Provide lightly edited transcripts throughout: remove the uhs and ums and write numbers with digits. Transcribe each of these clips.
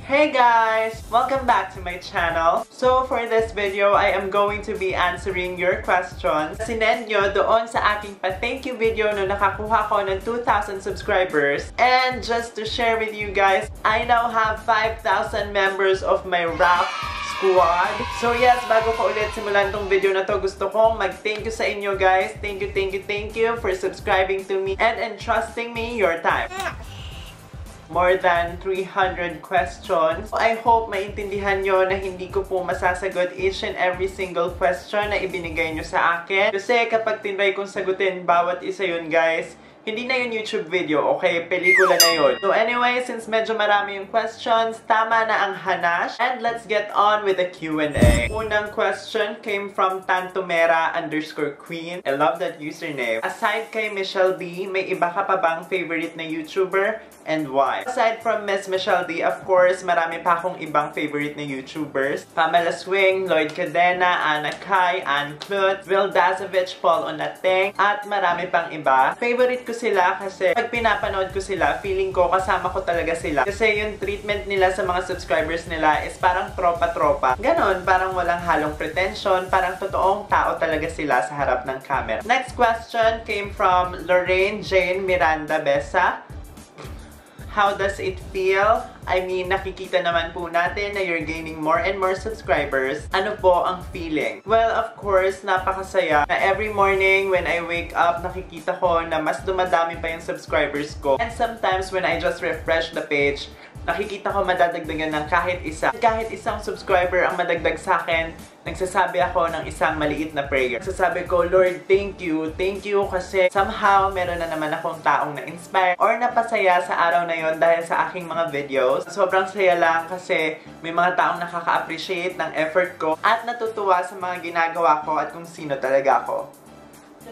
Hey guys! Welcome back to my channel. So for this video, I am going to be answering your questions. Sinend nyo doon sa aking pa-thank you video no nakakuha ko ng 2,000 subscribers. And just to share with you guys, I now have 5,000 members of my rap squad. So yes, bago ko ulit simulan tong video na to, gusto kong mag-thank you sa inyo guys. Thank you for subscribing to me and entrusting me your time. More than 300 questions. I hope maintindihan nyo na hindi ko po masasagot each and every single question na ibinigay nyo sa akin. Kasi kapag tinry kong sagutin bawat isa yun guys, hindi na yun YouTube video, okay? Pelikula na yun. So anyway, since medyo marami yung questions, tama na ang hanash. And let's get on with the Q&A. Unang question came from Tantomera_Queen. I love that username. Aside kay Michelle D, may iba ka pa bang favorite na YouTuber? And why? Aside from Miss Michelle D, of course, marami pa akong ibang favorite na YouTubers. Pamela Swing, Lloyd Cadena, Anna Kai, Ann Clut, Will Dazovich, Paul Onateng, at marami pang iba. Favorite ko sila kasi pag pinapanood ko sila, feeling ko kasama ko talaga sila. Kasi yung treatment nila sa mga subscribers nila is parang tropa-tropa. Ganon, parang walang halong pretension, parang totoong tao talaga sila sa harap ng camera. Next question came from Lorraine Jane Miranda Besa. How does it feel? I mean, nakikita naman po natin na you're gaining more and more subscribers. Ano po ang feeling? Well, of course, napakasaya na every morning when I wake up, nakikita ko na mas dumadami pa yung subscribers ko. And sometimes when I just refresh the page, nakikita ko madadagdagan ng kahit isa. Kahit isang subscriber ang madagdag sa akin, nagsasabi ako ng isang maliit na prayer. Nagsasabi ko, Lord, thank you kasi somehow meron na naman akong taong na-inspire or napasaya sa araw na yon dahil sa aking mga videos. Sobrang saya lang kasi may mga taong nakaka-appreciate ng effort ko at natutuwa sa mga ginagawa ko at kung sino talaga ako.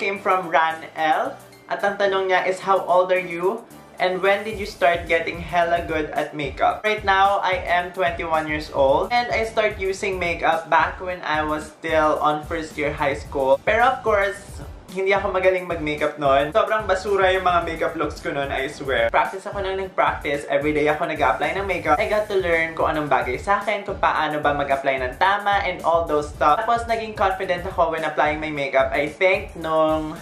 Came from Ran L. At ang tanong niya is, how old are you? And when did you start getting hella good at makeup? Right now, I am 21 years old. And I start using makeup back when I was still on first year high school. Pero of course, hindi ako magaling mag-makeup noon. Sobrang basura yung mga makeup looks ko noon, I swear. Practice ako nang nag-practice. Everyday ako nag-apply ng makeup. I got to learn kung anong bagay sa akin, kung paano ba mag-apply ng tama, and all those stuff. Tapos naging confident ako when applying my makeup. I think nung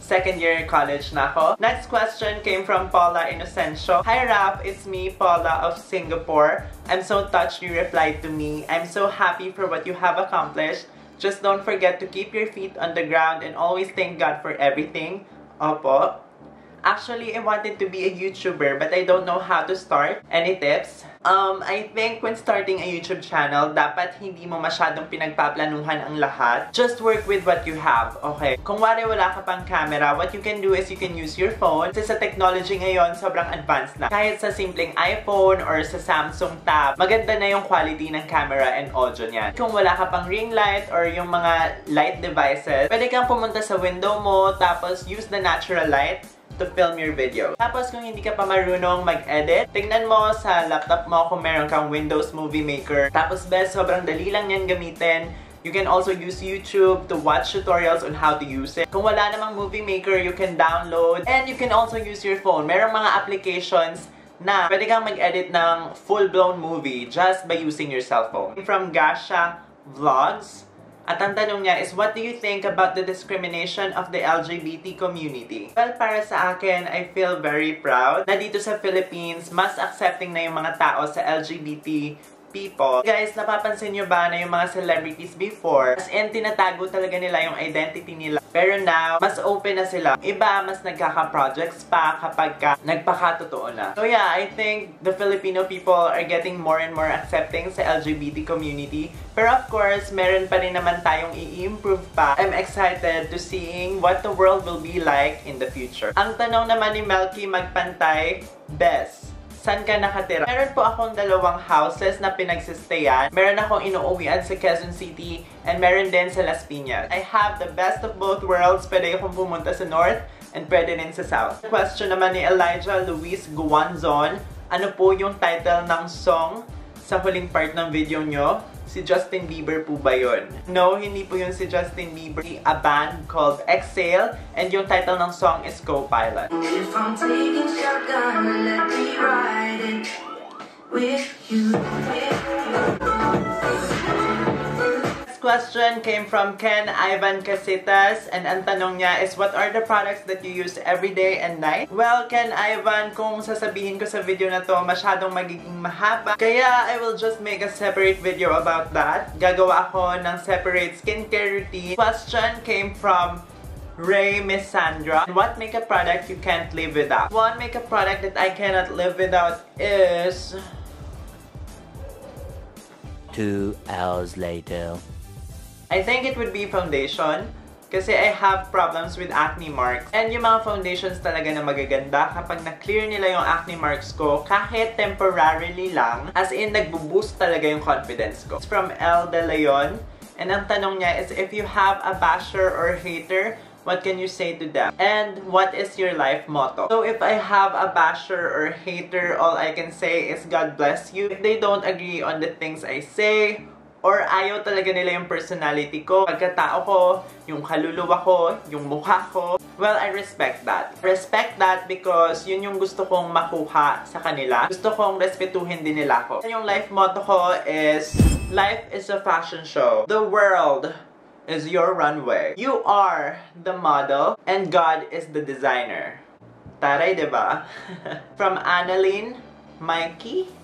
second year college na ako. Next question came from Paula Inocencio. Hi Rap, it's me, Paula of Singapore. I'm so touched you replied to me. I'm so happy for what you have accomplished. Just don't forget to keep your feet on the ground and always thank God for everything. Opo. Actually, I wanted to be a YouTuber but I don't know how to start. Any tips? I think when starting a YouTube channel, dapat hindi mo masyadong pinagpaplanuhan ang lahat. Just work with what you have, okay? Kung wala ka pang camera, what you can do is you can use your phone. Kasi sa technology ngayon, sobrang advanced na. Kahit sa simpleng iPhone or sa Samsung Tab, maganda na yung quality ng camera and audio niyan. Kung wala ka pang ring light or yung mga light devices, pwede kang pumunta sa window mo, tapos use the natural light to film your video. Tapos kung hindi ka pa marunong mag-edit, tingnan mo sa laptop mo kung meron kang Windows Movie Maker. Tapos best, sobrang dali lang yan gamitin. You can also use YouTube to watch tutorials on how to use it. Kung wala namang Movie Maker, you can download. And you can also use your phone. Merong mga applications na pwede kang mag-edit ng full-blown movie just by using your cell phone. From Gasha Vlogs. At ang tanong niya is, what do you think about the discrimination of the LGBT community? Well, para sa akin, I feel very proud na dito sa Philippines, mas accepting na yung mga tao sa LGBT people. Guys, napapansin nyo ba na yung mga celebrities before, as in, tinatago talaga nila yung identity nila. Pero now, mas open na sila. Iba, mas nagkaka-projects pa kapag nagpakatotoo na. So yeah, I think the Filipino people are getting more and more accepting sa LGBT community. Pero of course, meron pa rin naman tayong i-improve pa. I'm excited to seeing what the world will be like in the future. Ang tanong naman ni Melky Magpantay, Best, saan ka nakatira? Meron po akong 2 houses na pinagsistayan. Meron akong inuuwian sa Quezon City and meron din sa Las Piñas. I have the best of both worlds. Pwede akong pumunta sa North and pwede din sa South. Question naman ni Elijah Luis Guanzon. Ano po yung title ng song sa huling part ng video nyo? Si Justin Bieber po ba yun? No, hindi po yun si Justin Bieber. A band called Exhale, and yung title ng song is Co-Pilot. If I'm taking shotgun, let me ride it. with you. Question came from Ken Ivan Casitas, and ang tanong niya is, what are the products that you use every day and night? Well, Ken Ivan, kung sasabihin ko sa video na to, masyadong magiging mahaba. Kaya, I will just make a separate video about that. Gagawa ako ng separate skincare routine. Question came from Ray Miss Sandra. What makeup product you can't live without? One makeup product that I cannot live without is... 2 hours later. I think it would be foundation. Kasi I have problems with acne marks. And yung mga foundations talaga na magaganda, kapag na-clear nila yung acne marks ko, kahit temporarily lang, as in, nagbo-boost talaga yung confidence ko. It's from El De Leon. And ang tanong niya is, if you have a basher or hater, what can you say to them? And what is your life motto? So if I have a basher or hater, all I can say is God bless you. If they don't agree on the things I say, or ayaw talaga nila yung personality ko, pagkatao ko, yung kaluluwa ko, yung mukha ko, well, I respect that. Respect that because yun yung gusto kong makuha sa kanila. Gusto kong respetuhin din nila ko. Yung life motto ko is, life is a fashion show. The world is your runway. You are the model, and God is the designer. Taray, diba? From Annalyn Mikey.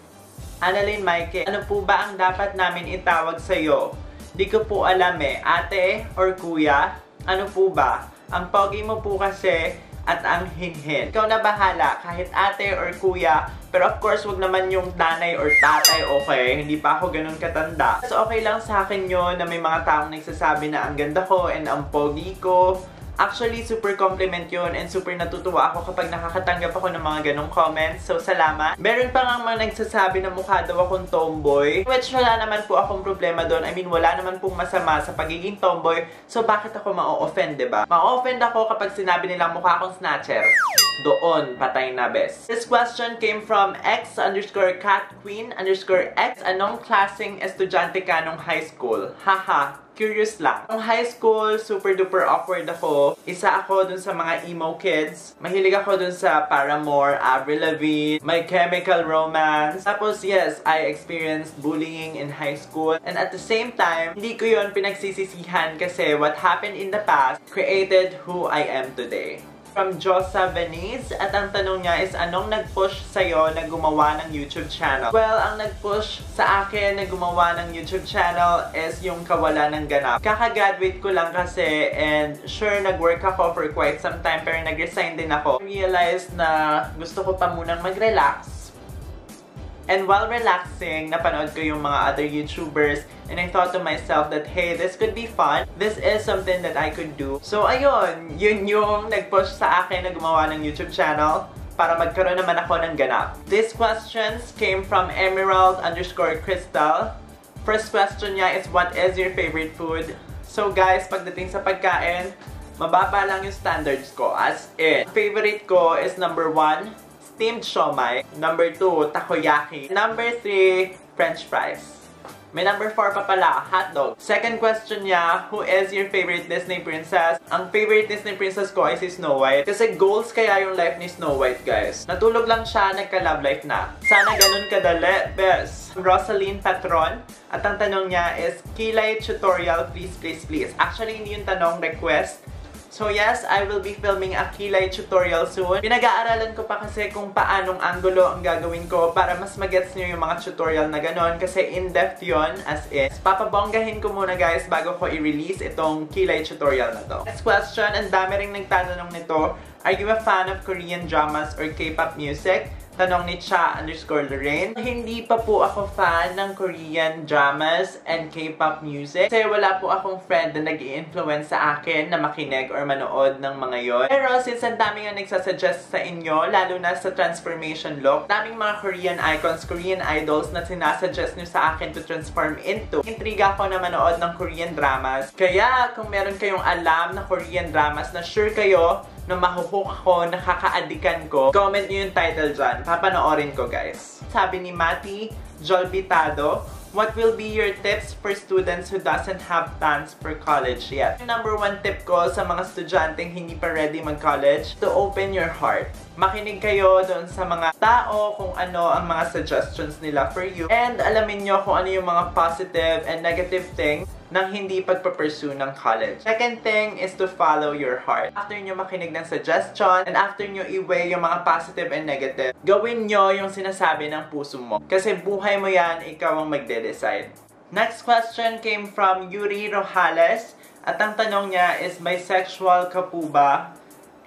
Annalyn Mikey, ano po ba ang dapat namin itawag sa'yo? Di ko po alam eh. Ate or kuya? Ano po ba? Ang pogi mo po kasi at ang hinhin. Ikaw na bahala, kahit ate or kuya. Pero of course, wag naman yung nanay or tatay, okay? Hindi pa ako ganun katanda. So okay lang sa akin yun na may mga taong nagsasabi na ang ganda ko and ang pogi ko. Actually, super compliment yun and super natutuwa ako kapag nakakatanggap ako ng mga ganong comments. So, salamat. Meron pa nga mga nagsasabi na mukha daw akong tomboy. Which wala naman po akong problema doon. I mean, wala naman pong masama sa pagiging tomboy. So, bakit ako ma-offend, diba? Ma-offend ako kapag sinabi nilang mukha akong snatcher. Doon, patay na bes. This question came from X_CatQueen_X. Anong klaseng estudyante ka nung high school? Haha. Curious lang. Nung high school, super duper awkward ako. Isa ako dun sa mga emo kids. Mahilig ako dun sa Paramore, Avril Lavigne, My Chemical Romance. Tapos yes, I experienced bullying in high school. And at the same time, hindi ko yun pinagsisisihan kasi what happened in the past created who I am today. From Josa Venice, at ang tanong niya is, anong nag-push sa'yo na gumawa ng YouTube channel? Well, ang nag-push sa akin na gumawa ng YouTube channel is yung kawalan ng ganap. Kaka-graduate ko lang kasi, and sure, nag-work ako for quite some time, pero nag-resign din ako. I realized na gusto ko pa munang mag-relax. And while relaxing, napanood ko yung mga other YouTubers, and I thought to myself that, hey, this could be fun. This is something that I could do. So, ayun, yun yung nag-push sa akin na gumawa ng YouTube channel para magkaroon naman ako ng ganap. These questions came from Emerald_Crystal. First question niya is, what is your favorite food? So, guys, pagdating sa pagkain, mababa lang yung standards ko. As in, favorite ko is number 1, steamed siomai. Number 2, takoyaki. Number 3, french fries. May number 4 pa pala, hotdog. Second question niya, who is your favorite Disney princess? Ang favorite Disney princess ko ay si Snow White. Kasi goals kaya yung life ni Snow White, guys. Natulog lang siya, nagka-love life na. Sana ganun kadali, best. Rosaline Patron. At ang tanong niya is, kilay tutorial, please, please, please. Actually, hindi yung tanong, request. So yes, I will be filming a kilay tutorial soon. Pinag-aaralan ko pa kasi kung paanong angulo ang gagawin ko para mas magets nyo yung mga tutorial na ganon. Kasi in-depth yun, as in. Papabonggahin ko muna, guys, bago ko i-release itong kilay tutorial na to. Next question, ang dami ring nagtatanong nito. Are you a fan of Korean dramas or K-pop music? Tanong ni Cha_Lorraine. Hindi pa po ako fan ng Korean dramas and K-pop music. Kasi wala po akong friend na nag-i-influence sa akin na makinig or manood ng mga yon. Pero since ang dami nga nagsasuggest sa inyo, lalo na sa transformation look, daming mga Korean icons, Korean idols na sinasuggest nyo sa akin to transform into. Intriga ako na manood ng Korean dramas. Kaya kung meron kayong alam na Korean dramas na sure kayo na mahuhook ako, nakaka-addikan ko, comment nyo yung title dyan. Papanoorin ko, guys. Sabi ni Mati Jolbitado, what will be your tips for students who doesn't have plans for college yet? Yung number 1 tip ko sa mga estudyanteng hindi pa ready mag-college, to open your heart. Makinig kayo doon sa mga tao kung ano ang mga suggestions nila for you. And alamin nyo kung ano yung mga positive and negative things ng hindi pagpapursue ng college. Second thing is to follow your heart. After nyo makinig ng suggestion and after nyo i-weigh yung mga positive and negative, gawin nyo yung sinasabi ng puso mo. Kasi buhay mo yan, ikaw ang magde-decide. Next question came from Yuri Rojales. At ang tanong niya is, bisexual ka po ba?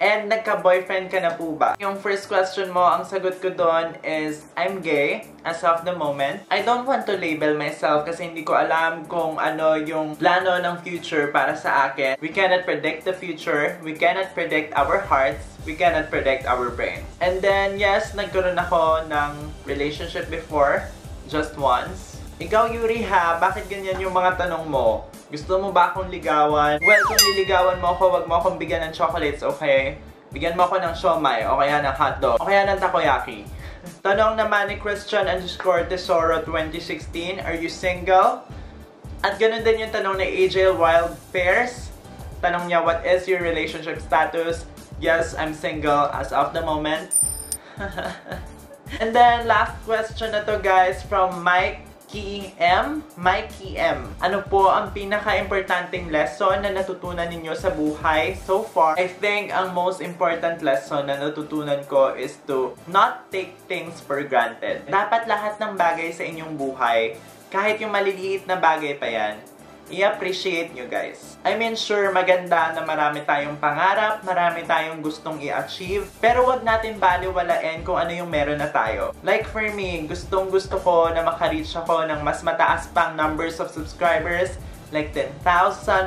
And nagka-boyfriend ka na po ba? Yung first question mo, ang sagot ko doon is, I'm gay as of the moment. I don't want to label myself kasi hindi ko alam kung ano yung plano ng future para sa akin. We cannot predict the future. We cannot predict our hearts. We cannot predict our brain. And then, yes, nagkaroon ako ng relationship before. Just once. Ikaw, Yuri, ha? Bakit ganyan yung mga tanong mo? Gusto mo ba akong ligawan? Well, kung liligawan mo ako, wag mo akong bigyan ng chocolates, okay? Bigyan mo ako ng siomai, o kaya ng hotdog, o kaya ng takoyaki. Tanong naman ni Christian_Tesoro2016, are you single? At ganun din yung tanong ni AJ Wild Pairs. Tanong niya, what is your relationship status? Yes, I'm single as of the moment. And then, last question na to, guys, from Mikey M. Ano po ang pinaka-importanting lesson na natutunan ninyo sa buhay so far? I think ang most important lesson na natutunan ko is to not take things for granted. Dapat lahat ng bagay sa inyong buhay, kahit yung maliliit na bagay pa yan, i-appreciate nyo, guys. I mean, sure, maganda na marami tayong pangarap, marami tayong gustong i-achieve, pero wag natin baliwalain kung ano yung meron na tayo. Like for me, gustong-gusto ko na makareach ako ng mas mataas pang numbers of subscribers, like 10,000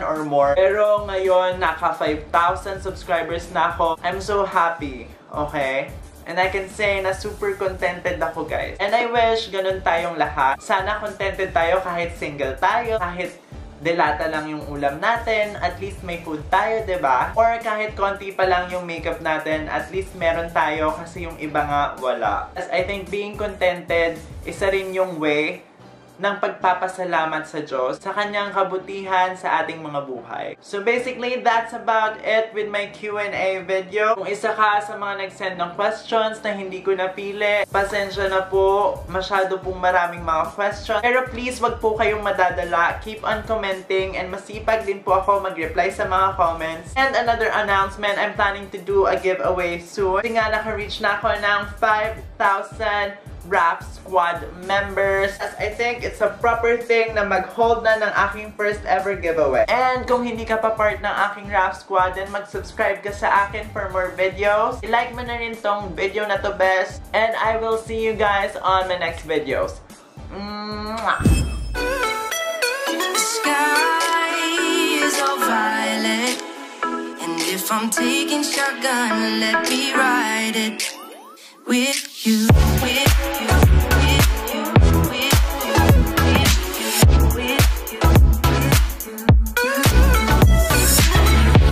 or more. Pero ngayon, naka 5,000 subscribers na ako. I'm so happy, okay? And I can say na super contented ako, guys. And I wish ganun tayong lahat. Sana contented tayo kahit single tayo, kahit delata lang yung ulam natin, at least may food tayo, diba? Or kahit konti pa lang yung makeup natin, at least meron tayo kasi yung iba nga wala. As I think being contented, isa rin yung way ng pagpapasalamat sa Diyos sa kanyang kabutihan sa ating mga buhay. So basically, that's about it with my Q&A video. Kung isa ka sa mga nag-send ng questions na hindi ko napili, pasensya na po, masyado pong maraming mga questions. Pero please, wag po kayong madadala. Keep on commenting and masipag din po ako mag-reply sa mga comments. And another announcement, I'm planning to do a giveaway soon. Kasi nga naka-reach na ako ng 5,000 Rap Squad members. As I think it's a proper thing na mag-hold na ng aking first ever giveaway. And kung hindi ka pa part ng aking Rap Squad, then mag-subscribe ka sa akin for more videos. I-like mo na rin tong video na to, best. And I will see you guys on my next videos. Mwah! The sky is all violet, and if I'm taking shotgun, let me ride it with you, with you.